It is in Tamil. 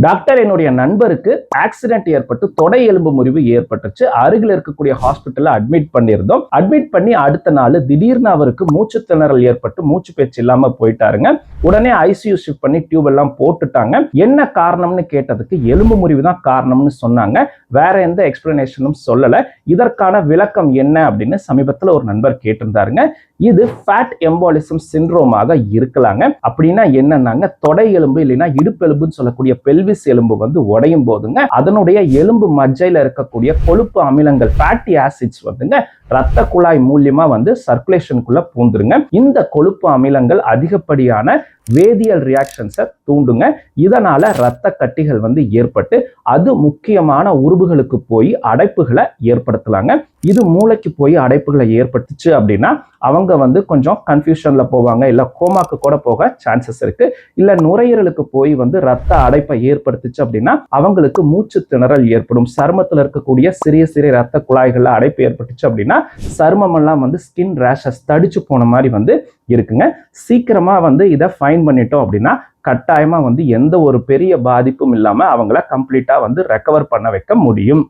டாக்டர், என்னுடைய நண்பருக்கு ஆக்சிடென்ட் ஏற்பட்டு தொடை எலும்பு முறிவு ஏற்பட்டுச்சு. அருகில் இருக்கக்கூடிய ஹாஸ்பிட்டல்ல அட்மிட் பண்ணியிருந்தோம். அட்மிட் பண்ணி அடுத்த நாள் திடீர்னு அவருக்கு மூச்சு திணறல் ஏற்பட்டு மூச்சு பேச்சு இல்லாம போயிட்டாருங்க. உடனே ஐசியூ ஷிஃப்ட் பண்ணி டியூப் எல்லாம் போட்டுட்டாங்க. என்ன காரணம்னு கேட்டதுக்கு எலும்பு முறிவு தான் காரணம்னு சொன்னாங்க. வேற எந்த எக்ஸ்பிளனேஷனும் சொல்லல. இதற்கான விளக்கம் என்ன அப்படின்னு சமீபத்தில் ஒரு நண்பர் கேட்டிருந்தாருங்க. இது ஃபேட் எம்பாலிசம் சிண்ட்ரோமாக இருக்கலாங்க. அப்படின்னா என்னன்னாங்க, தொடை எலும்பு இல்லைன்னா இடுப்பெலும்புன்னு சொல்லக்கூடிய பெல்விஸ் எலும்பு வந்து உடையும் போதுங்க அதனுடைய எலும்பு மஜ்ஜையில இருக்கக்கூடிய கொழுப்பு அமிலங்கள் ஃபேட்டி ஆசிட்ஸ் வந்துங்க ரத்த குழாய் மூலியமா வந்து சர்க்குலேஷனுக்குள்ள பூந்துருங்க. இந்த கொழுப்பு அமிலங்கள் அதிகப்படியான வேதியியல் ரியாக்ஷன்ஸை தூண்டுங்க. இதனால ரத்த கட்டிகள் வந்து ஏற்பட்டு அது முக்கியமான உறுப்புகளுக்கு போய் அடைப்புகளை ஏற்படுத்தலாங்க. இது மூளைக்கு போய் அடைப்புகளை ஏற்பட்டுச்சு அப்படின்னா அவங்க வந்து கொஞ்சம் கன்ஃபியூஷன்ல போவாங்க, இல்ல கோமாக்கு கூட போக சான்சஸ் இருக்கு. இல்ல நுரையீரலுக்கு போய் வந்து ரத்த அடைப்பை ஏற்படுத்துச்சு அப்படின்னா அவங்களுக்கு மூச்சு திணறல் ஏற்படும். சருமத்தில் இருக்கக்கூடிய சிறிய சிறிய ரத்த குழாய்கள்ல அடைப்பு ஏற்பட்டுச்சு அப்படின்னா சருமம் எல்லாம் வந்து ஸ்கின் ரேஷஸ் தடிச்சு போன மாதிரி வந்து இருக்குங்க. சீக்கிரமா வந்து இதை ஃபைன் பண்ணிட்டோம் அப்படின்னா கட்டாயமா வந்து எந்த ஒரு பெரிய பாதிப்பும் இல்லாம அவங்கள கம்ப்ளீட்டா வந்து ரெக்கவர் பண்ண வைக்க முடியும்.